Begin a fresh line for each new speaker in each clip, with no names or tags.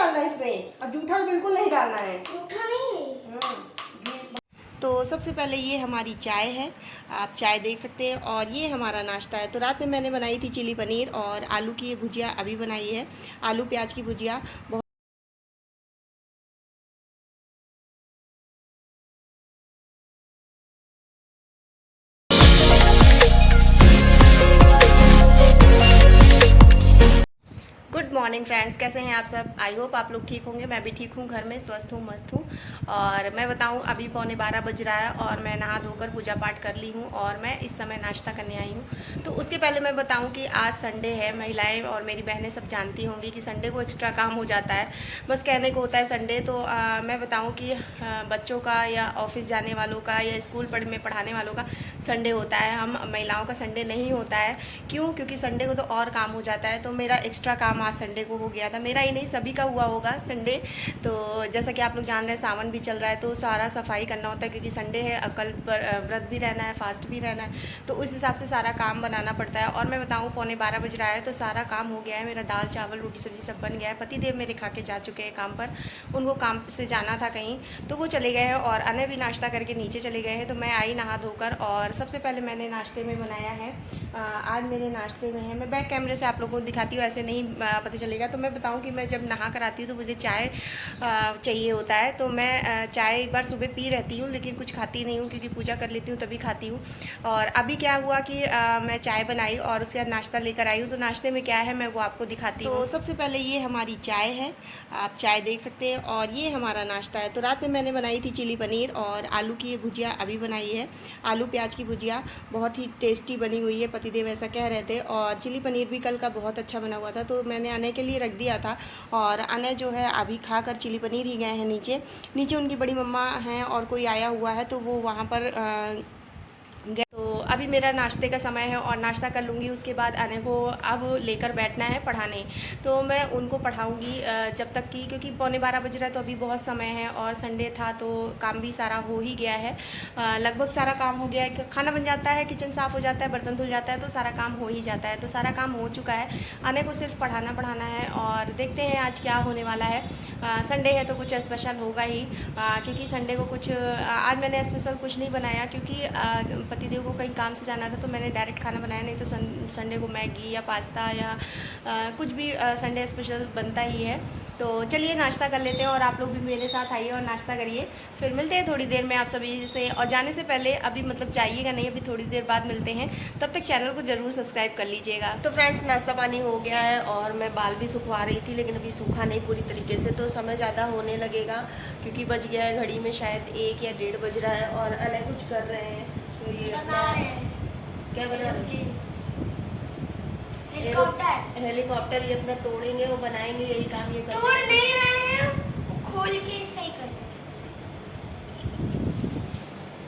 डालना है इसमें, और जूठा बिल्कुल नहीं डालना है।
जूठा नहीं।
तो सबसे पहले ये हमारी चाय है, आप चाय देख सकते हैं, और ये हमारा नाश्ता है। तो रात में मैंने बनाई थी चिली पनीर और आलू की ये भुजिया अभी बनाई है, आलू प्याज की भुजिया। गुड मॉर्निंग फ्रेंड्स, कैसे हैं आप सब? आई होप आप लोग ठीक होंगे। मैं भी ठीक हूँ, घर में स्वस्थ हूँ, मस्त हूँ। और मैं बताऊँ, अभी 11:15 बज रहा है और मैं नहा धोकर पूजा पाठ कर ली हूँ और मैं इस समय नाश्ता करने आई हूँ। तो उसके पहले मैं बताऊँ कि आज संडे है। महिलाएं और मेरी बहनें सब जानती होंगी कि संडे को एक्स्ट्रा काम हो जाता है, बस कहने को होता है संडे। तो मैं बताऊँ कि बच्चों का या ऑफिस जाने वालों का या स्कूल में पढ़ाने वालों का संडे होता है, हम महिलाओं का संडे नहीं होता है। क्यों? क्योंकि संडे को तो और काम हो जाता है। तो मेरा एक्स्ट्रा काम आज संडे को हो गया था, मेरा ही नहीं सभी का हुआ होगा संडे। तो जैसा कि आप लोग जान रहे हैं, सावन भी चल रहा है, तो सारा सफाई करना होता है क्योंकि संडे है, कल व्रत भी रहना है, फास्ट भी रहना है। तो उस हिसाब से सारा काम बनाना पड़ता है। और मैं बताऊँ, 11:15 बज रहा है तो सारा काम हो गया है मेरा। दाल चावल रोटी सब्जी सब बन गया है। पतिदेव मेरे खा के जा चुके हैं काम पर, उनको काम से जाना था कहीं, तो वो चले गए हैं। और अने भी नाश्ता करके नीचे चले गए हैं। तो मैं आई नहा धोकर, और सबसे पहले मैंने नाश्ते में बनाया है, आज मेरे नाश्ते में है, मैं बैक कैमरे से आप लोगों को दिखाती हूँ, ऐसे नहीं पता चलेगा। तो मैं बताऊँ कि मैं जब नहा कर आती हूँ तो मुझे चाय चाहिए होता है। तो मैं चाय एक बार सुबह पी रहती हूँ, लेकिन कुछ खाती नहीं हूँ क्योंकि पूजा कर लेती हूँ तभी खाती हूँ। और अभी क्या हुआ कि मैं चाय बनाई और उसके बाद नाश्ता लेकर आई हूँ। तो नाश्ते में क्या है मैं वो आपको दिखाती हूँ। तो सबसे पहले ये हमारी चाय है, आप चाय देख सकते हैं, और ये हमारा नाश्ता है। तो रात में मैंने बनाई थी चिली पनीर और आलू की ये भुजिया अभी बनाई है, आलू प्याज की भुजिया, बहुत ही टेस्टी बनी हुई है। पतिदेव ऐसा कह रहे थे। और चिली पनीर भी कल का बहुत अच्छा बना हुआ था, तो मैंने आने के लिए रख दिया था। और अने जो है अभी खाकर चिली पनीर ही गए हैं नीचे। नीचे उनकी बड़ी मम्मा हैं और कोई आया हुआ है, तो वो वहाँ पर गए। तो अभी मेरा नाश्ते का समय है और नाश्ता कर लूँगी, उसके बाद आने को अब लेकर बैठना है पढ़ाने। तो मैं उनको पढ़ाऊँगी जब तक कि, क्योंकि 11:15 बज रहा है तो अभी बहुत समय है, और संडे था तो काम भी सारा हो ही गया है। लगभग सारा काम हो गया है, खाना बन जाता है, किचन साफ़ हो जाता है, बर्तन धुल जाता है, तो सारा काम हो ही जाता है। तो सारा काम हो चुका है, आने को सिर्फ पढ़ाना है। और देखते हैं आज क्या होने वाला है। संडे है तो कुछ स्पेशल होगा ही, क्योंकि संडे को कुछ आज मैंने स्पेशल कुछ नहीं बनाया, क्योंकि पतिदेव को कहीं काम से जाना था, तो मैंने डायरेक्ट खाना बनाया। नहीं तो संडे को मैगी या पास्ता या कुछ भी संडे स्पेशल बनता ही है। तो चलिए नाश्ता कर लेते हैं, और आप लोग भी मेरे साथ आइए और नाश्ता करिए। फिर मिलते हैं थोड़ी देर में आप सभी से। और जाने से पहले अभी मतलब जाइएगा नहीं, अभी थोड़ी देर बाद मिलते हैं, तब तक चैनल को ज़रूर सब्सक्राइब कर लीजिएगा। तो फ्रेंड्स, नाश्ता पानी हो गया है और मैं बाल भी सुखवा रही थी, लेकिन अभी सूखा नहीं पूरी तरीके से, तो समय ज़्यादा होने लगेगा, क्योंकि बज गया है घड़ी में शायद 1 या 1:30 बज रहा है। और अलग कुछ कर रहे हैं, तो ये क्या बना रहे हैं? हेलीकॉप्टर ये अपना तोड़ेंगे, वो बनाएंगे, यही काम ये कर
तोड़ दे रहे हैं, खोल के सही कर।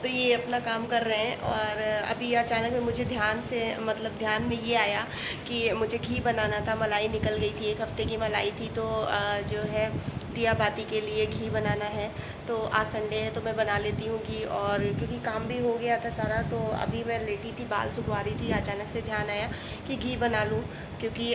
तो ये अपना काम कर रहे हैं। और अभी अचानक में मुझे ध्यान में ये आया कि मुझे घी बनाना था। मलाई निकल गई थी, 1 हफ्ते की मलाई थी, तो जो है दिया बाती के लिए घी बनाना है। तो आज संडे है तो मैं बना लेती हूँ घी, और क्योंकि काम भी हो गया था सारा, तो अभी मैं लेटी थी, बाल सुखवा रही थी, अचानक से ध्यान आया कि घी बना लूँ, क्योंकि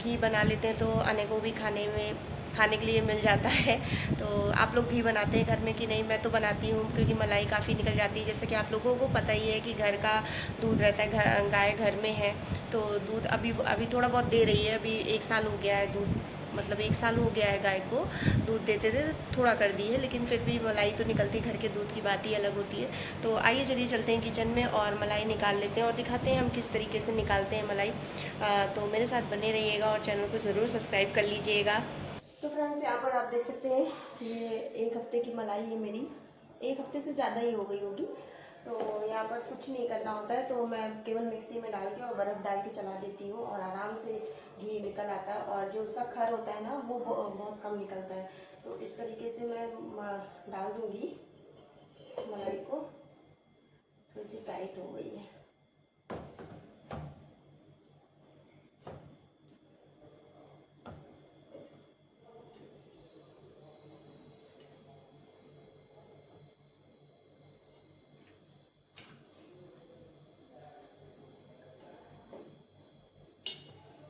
घी बना लेते हैं तो अने को भी खाने के लिए मिल जाता है। तो आप लोग घी बनाते हैं घर में कि नहीं? मैं तो बनाती हूँ, क्योंकि मलाई काफ़ी निकल जाती है। जैसे कि आप लोगों को पता ही है कि घर का दूध रहता है, गाय घर में है, तो दूध अभी थोड़ा बहुत दे रही है। अभी 1 साल हो गया है दूध, मतलब 1 साल हो गया है गाय को दूध देते थे, थोड़ा कर दी है, लेकिन फिर भी मलाई तो निकलती, घर के दूध की बात ही अलग होती है। तो आइए चलिए चलते हैं किचन में और मलाई निकाल लेते हैं, और दिखाते हैं हम किस तरीके से निकालते हैं मलाई। तो मेरे साथ बने रहिएगा और चैनल को ज़रूर सब्सक्राइब कर लीजिएगा। तो फ्रेंड्स, यहाँ पर आप देख सकते हैं, ये 1 हफ्ते की मलाई है मेरी, 1 हफ्ते से ज़्यादा ही हो गई होगी। तो यहाँ पर कुछ नहीं करना होता है, तो मैं केवल मिक्सी में डाल के और बर्फ़ डाल के चला देती हूँ, और आराम से घी निकल आता है। और जो उसका खर होता है ना, वो बहुत कम निकलता है। तो इस तरीके से मैं डाल दूँगी मलाई को। थोड़ी सी टाइट हो गई है।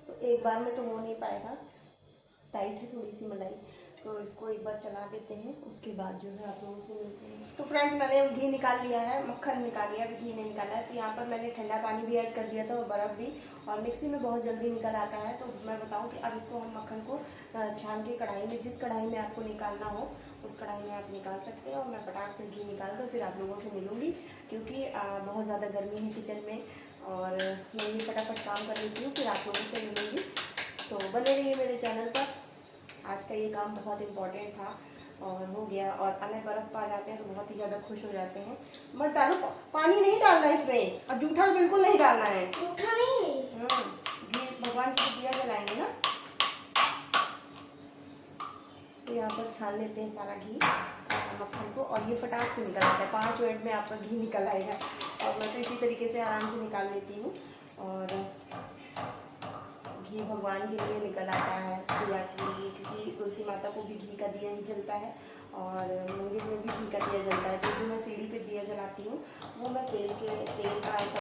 तो एक बार में तो हो नहीं पाएगा, टाइट है थोड़ी सी मलाई, तो इसको एक बार चला देते हैं, उसके बाद जो है आप लोगों से मिलते हैं। तो फ्रेंड्स मैंने घी निकाल लिया है, मक्खन निकाल लिया, अभी घी नहीं निकाला है। तो यहाँ पर मैंने ठंडा पानी भी ऐड कर दिया था और बर्फ़ भी, और मिक्सी में बहुत जल्दी निकल आता है। तो मैं बताऊँ कि अब इसको हम मक्खन को छान के कढ़ाई में, जिस कढ़ाई में आपको निकालना हो उस कढ़ाई में आप निकाल सकते हैं। और मैं पटाख से घी निकाल कर फिर आप लोगों से मिलूँगी, क्योंकि बहुत ज़्यादा गर्मी है किचन में और मैं ये फटाफट काम कर लेती हूँ, फिर आप लोगों से मिलूँगी। तो बने रहिए मेरे चैनल पर। आज का ये काम बहुत इम्पोर्टेंट था और हो गया। और अनय बर्फ़ पा जाते हैं तो बहुत ही ज़्यादा खुश हो जाते हैं। मत डालो, पानी नहीं डालना इसमें, और जूठा तो बिल्कुल नहीं डालना है।
जूठा नहीं है।
घी भगवान जी को दिया जलाएंगे ना, तो यहाँ पर छान लेते हैं सारा घी मक्खन को, और ये फटाक से निकल आता है। 5 मिनट में आपका घी निकल आएगा, और मैं तो इसी तरीके से आराम से निकाल लेती हूँ। और घी भगवान के लिए निकल आता है, दिया के लिए, क्योंकि तुलसी माता को भी घी का दिया ही जलता है और मंदिर में भी घी का दिया जलता है। तो जो मैं सीढ़ी पे दिया जलाती हूँ वो मैं तेल का ऐसा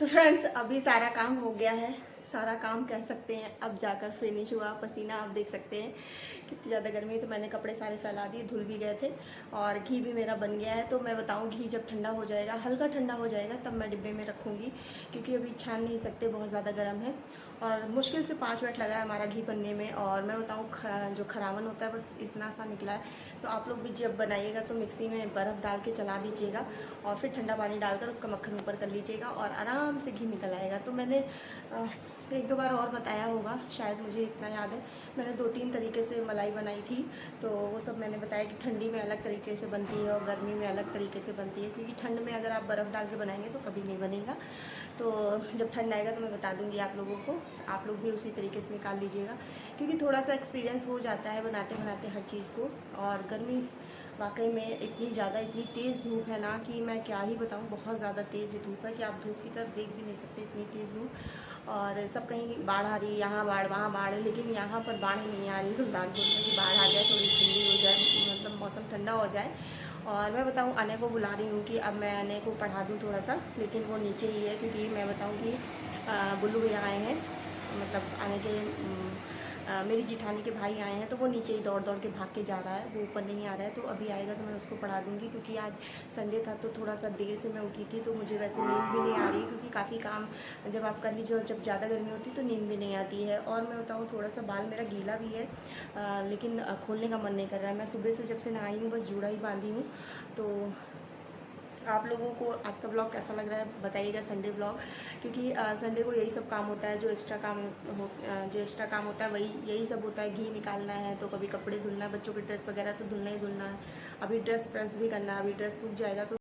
फ्रेंड्स अभी सारा काम हो गया है, सारा काम कह सकते हैं अब जाकर फिनिश हुआ। पसीना आप देख सकते हैं कितनी ज़्यादा गर्मी है। तो मैंने कपड़े सारे फैला दिए, धुल भी गए थे, और घी भी मेरा बन गया है। तो मैं बताऊं, घी जब ठंडा हो जाएगा, हल्का ठंडा हो जाएगा, तब मैं डिब्बे में रखूँगी, क्योंकि अभी छान नहीं सकते, बहुत ज़्यादा गर्म है। और मुश्किल से 5 मिनट लगा है हमारा घी बनने में। और मैं बताऊँ जो खरावन होता है बस इतना सा निकला है। तो आप लोग भी जब बनाइएगा तो मिक्सी में बर्फ़ डाल के चला दीजिएगा, और फिर ठंडा पानी डालकर उसका मक्खन ऊपर कर लीजिएगा, और आराम से घी निकल आएगा। तो मैंने 1-2 बार और बताया होगा, शायद मुझे इतना याद है। मैंने 2-3 तरीके से मलाई बनाई थी, तो वो सब मैंने बताया कि ठंडी में अलग तरीके से बनती है और गर्मी में अलग तरीके से बनती है। क्योंकि ठंड में अगर आप बर्फ़ डाल के बनाएंगे तो कभी नहीं बनेगा। तो जब ठंड आएगा तो मैं बता दूंगी आप लोगों को, आप लोग भी उसी तरीके से निकाल लीजिएगा, क्योंकि थोड़ा सा एक्सपीरियंस हो जाता है बनाते बनाते हर चीज़ को। और गर्मी वाकई में इतनी ज़्यादा, इतनी तेज़ धूप है ना कि मैं क्या ही बताऊँ, बहुत ज़्यादा तेज़ धूप है कि आप धूप की तरफ देख भी नहीं सकते, इतनी तेज़ धूप। और सब कहीं बाढ़ आ रही है, यहाँ बाढ़ वहाँ बाढ़ है, लेकिन यहाँ पर बाढ़ नहीं आ रही सुल्तानपुर में कि बाढ़ आ जाए, थोड़ी ठंडी हो जाए, मतलब मौसम ठंडा हो जाए। और मैं बताऊँ, अनय को बुला रही हूँ कि अब मैं अनय को पढ़ा दूँ थोड़ा सा, लेकिन वो नीचे ही है, क्योंकि मैं बताऊँ कि बुल्लू भैया आए हैं, मतलब अनय के मेरी जिठानी के भाई आए हैं, तो वो नीचे ही दौड़ दौड़ के भाग के जा रहा है, वो ऊपर नहीं आ रहा है। तो अभी आएगा तो मैं उसको पढ़ा दूँगी, क्योंकि आज संडे था तो थोड़ा सा देर से मैं उठी थी, तो मुझे वैसे नींद भी नहीं आ रही, क्योंकि काफ़ी काम जब आप कर लीजिए और जब ज़्यादा गर्मी होती है तो नींद भी नहीं आती है। और मैं बताऊँ, थोड़ा सा बाल मेरा गीला भी है, लेकिन खोलने का मन नहीं कर रहा है। मैं सुबह से जब से नहाई हूँ बस जूड़ा ही बांधी हूँ। तो आप लोगों को आज का ब्लॉग कैसा लग रहा है बताइएगा, संडे ब्लॉग, क्योंकि संडे को यही सब काम होता है, जो एक्स्ट्रा काम होता है वही यही सब होता है। घी निकालना है, तो कभी कपड़े धुलना है, बच्चों की ड्रेस वगैरह तो धुलना ही धुलना है। अभी ड्रेस प्रेस भी करना है, अभी ड्रेस सूख जाएगा तो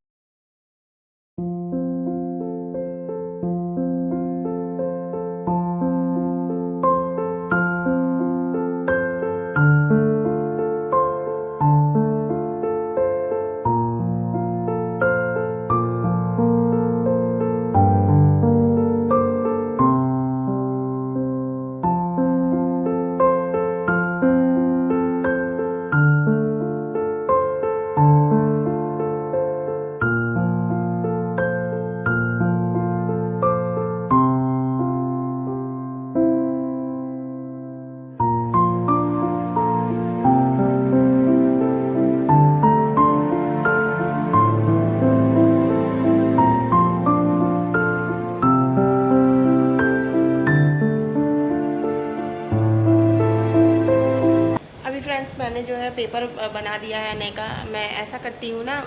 पेपर बना दिया है आने का। मैं ऐसा करती हूँ ना,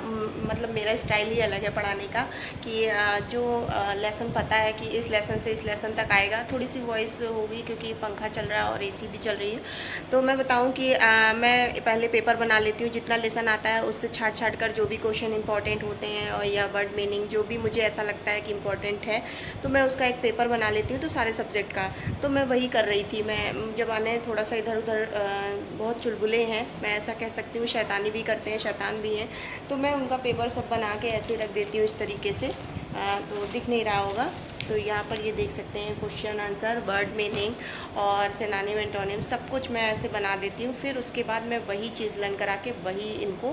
मतलब मेरा स्टाइल ही अलग है पढ़ाने का कि जो लेसन पता है कि इस लेसन से इस लेसन तक आएगा, थोड़ी सी वॉइस होगी क्योंकि पंखा चल रहा है और एसी भी चल रही है, तो मैं बताऊँ कि मैं पहले पेपर बना लेती हूँ, जितना लेसन आता है उससे छाट छाट कर जो भी क्वेश्चन इंपॉर्टेंट होते हैं और या वर्ड मीनिंग जो भी मुझे ऐसा लगता है कि इम्पॉर्टेंट है, तो मैं उसका एक पेपर बना लेती हूँ। तो सारे सब्जेक्ट का तो मैं वही कर रही थी। मैं जब आने थोड़ा सा इधर उधर बहुत चुलबुले हैं, मैं ऐसा कह सकती हूँ, शैतानी भी करते हैं, शैतान भी हैं, तो मैं उनका पेपर सब बना के ऐसे रख देती हूँ इस तरीके से। तो दिख नहीं रहा होगा, तो यहाँ पर ये देख सकते हैं क्वेश्चन आंसर, वर्ड मीनिंग और सिनोनिम एंटोनिम सब कुछ मैं ऐसे बना देती हूँ। फिर उसके बाद मैं वही चीज़ लर्न करा के वही इनको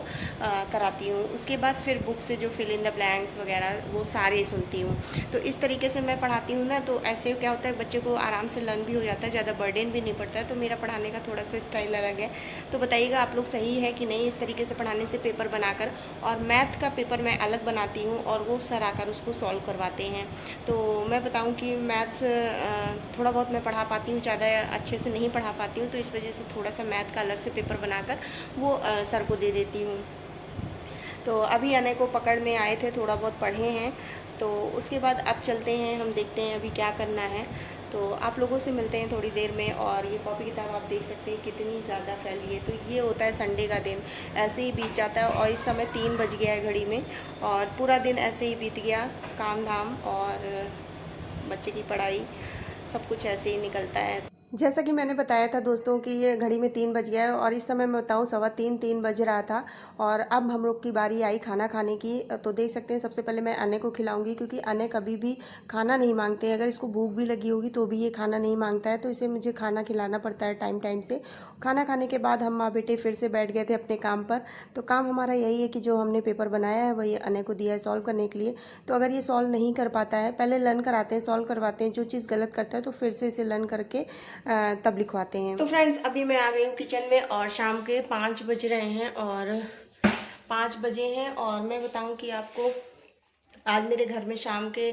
कराती हूँ। उसके बाद फिर बुक से जो फिल इन द ब्लैंक्स वगैरह वो सारे सुनती हूँ। तो इस तरीके से मैं पढ़ाती हूँ ना, तो ऐसे क्या होता है बच्चे को आराम से लर्न भी हो जाता है, ज़्यादा बर्डन भी नहीं पड़ता है। तो मेरा पढ़ाने का थोड़ा सा स्टाइल अलग है। तो बताइएगा आप लोग सही है कि नहीं इस तरीके से पढ़ाने से पेपर बनाकर। और मैथ का पेपर मैं अलग बनाती हूँ और वो सर आकर उसको सॉल्व करवाते हैं। तो मैं बताऊँ कि मैथ्स थोड़ा बहुत मैं पढ़ा पाती हूँ, ज़्यादा अच्छे से नहीं पढ़ा पाती हूँ, तो इस वजह से थोड़ा सा मैथ का अलग से पेपर बनाकर वो सर को दे देती हूँ। तो अभी आने को पकड़ में आए थे, थोड़ा बहुत पढ़े हैं, तो उसके बाद अब चलते हैं, हम देखते हैं अभी क्या करना है। तो आप लोगों से मिलते हैं थोड़ी देर में। और ये कॉपी किताब आप देख सकते हैं कितनी ज़्यादा फैली है। तो ये होता है संडे का दिन, ऐसे ही बीत जाता है। और इस समय 3 बज गया है घड़ी में और पूरा दिन ऐसे ही बीत गया, काम धाम और बच्चे की पढ़ाई, सब कुछ ऐसे ही निकलता है। जैसा कि मैंने बताया था दोस्तों कि ये घड़ी में 3 बज गया है और इस समय मैं बताऊँ 2:15-3 बज रहा था। और अब हम लोग की बारी आई खाना खाने की। तो देख सकते हैं सबसे पहले मैं अने को खिलाऊंगी, क्योंकि अने कभी भी खाना नहीं मांगते हैं। अगर इसको भूख भी लगी होगी तो भी ये खाना नहीं मांगता है, तो इसे मुझे खाना खिलाना पड़ता है टाइम टाइम से। खाना खाने के बाद हम माँ बेटे फिर से बैठ गए थे अपने काम पर। तो काम हमारा यही है कि जो हमने पेपर बनाया है वही अने को दिया है सॉल्व करने के लिए। तो अगर ये सॉल्व नहीं कर पाता है, पहले लर्न कराते हैं, सॉल्व करवाते हैं, जो चीज़ गलत करता है तो फिर से इसे लर्न करके तब लिखवाते हैं। तो फ्रेंड्स अभी मैं आ गई हूँ किचन में और शाम के 5 बज रहे हैं और 5 बजे हैं। और मैं बताऊँ कि आपको आज मेरे घर में शाम के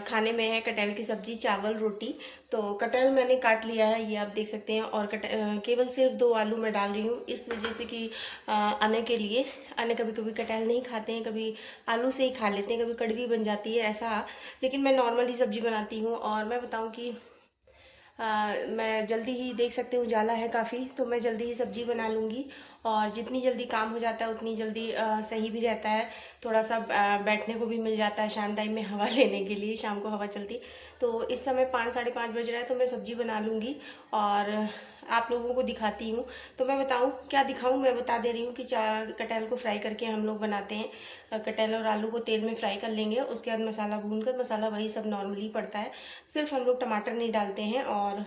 खाने में है कटहल की सब्जी, चावल, रोटी। तो कटहल मैंने काट लिया है, ये आप देख सकते हैं। और केवल सिर्फ 2 आलू मैं डाल रही हूँ इस वजह से कि अने के लिए। अने कभी कभी कटहल नहीं खाते हैं, कभी आलू से ही खा लेते हैं, कभी कड़वी बन जाती है ऐसा। लेकिन मैं नॉर्मल ही सब्जी बनाती हूँ। और मैं बताऊँ कि मैं जल्दी ही देख सकते हो उजाला है काफ़ी, तो मैं जल्दी ही सब्जी बना लूँगी। और जितनी जल्दी काम हो जाता है उतनी जल्दी सही भी रहता है। थोड़ा सा बैठने को भी मिल जाता है शाम टाइम में हवा लेने के लिए, शाम को हवा चलती। तो इस समय 5-5:30 बज रहा है, तो मैं सब्जी बना लूँगी और आप लोगों को दिखाती हूँ। तो मैं बताऊँ क्या दिखाऊँ, मैं बता दे रही हूँ कि कटहल को फ्राई करके हम लोग बनाते हैं। कटहल और आलू को तेल में फ्राई कर लेंगे, उसके बाद मसाला भूनकर, मसाला वही सब नॉर्मली पड़ता है, सिर्फ हम लोग टमाटर नहीं डालते हैं। और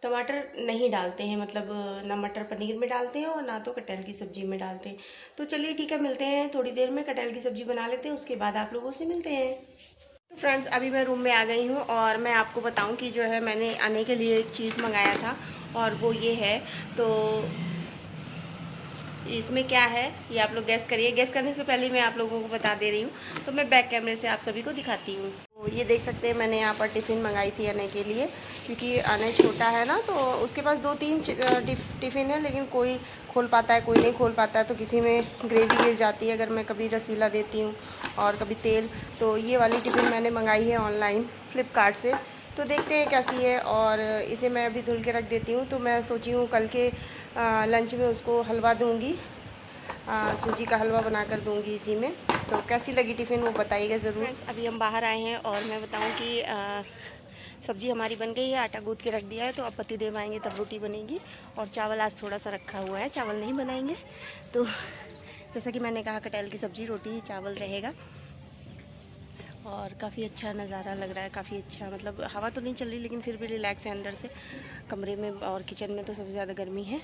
टमाटर नहीं डालते हैं, मतलब ना मटर पनीर में डालते हैं और ना तो कटहल की सब्ज़ी में डालते हैं। तो चलिए ठीक है, मिलते हैं थोड़ी देर में, कटहल की सब्ज़ी बना लेते हैं, उसके बाद आप लोगों से मिलते हैं। तो फ्रेंड्स अभी मैं रूम में आ गई हूँ और मैं आपको बताऊँ कि जो है मैंने आने के लिए एक चीज़ मंगाया था और वो ये है। तो इसमें क्या है ये आप लोग गैस करिए। गैस करने से पहले मैं आप लोगों को बता दे रही हूँ। तो मैं बैक कैमरे से आप सभी को दिखाती हूँ। तो ये देख सकते हैं मैंने यहाँ पर टिफ़िन मंगाई थी अने के लिए, क्योंकि अने छोटा है ना, तो उसके पास 2-3 टिफ़िन है, लेकिन कोई खोल पाता है, कोई नहीं खोल पाता है। तो किसी में ग्रेवी गिर जाती है अगर मैं कभी रसीला देती हूँ और कभी तेल। तो ये वाली टिफ़िन मैंने मंगाई है ऑनलाइन फ्लिपकार्ट से। तो देखते हैं कैसी है। और इसे मैं अभी धुल के रख देती हूँ। तो मैं सोची हूँ कल के लंच में उसको हलवा दूँगी, सूजी का हलवा बना कर दूँगी इसी में। तो कैसी लगी टिफ़िन वो बताइएगा ज़रूर। अभी हम बाहर आए हैं और मैं बताऊँ कि सब्ज़ी हमारी बन गई है, आटा गूँथ के रख दिया है। तो अब पतिदेव आएंगे तब रोटी बनेगी। और चावल आज थोड़ा सा रखा हुआ है, चावल नहीं बनाएंगे। तो जैसा कि मैंने कहा कटहल की सब्ज़ी, रोटी, चावल रहेगा। और काफ़ी अच्छा नज़ारा लग रहा है, काफ़ी अच्छा, मतलब हवा तो नहीं चल रही लेकिन फिर भी रिलैक्स है अंदर से। कमरे में और किचन में तो सबसे ज़्यादा गर्मी है।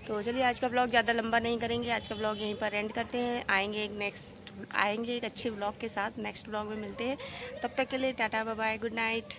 तो चलिए आज का ब्लॉग ज़्यादा लंबा नहीं करेंगे, आज का ब्लॉग यहीं पर एंड करते हैं। आएंगे एक अच्छे ब्लॉग के साथ, नेक्स्ट ब्लॉग में मिलते हैं। तब तक के लिए tata bye bye, good night.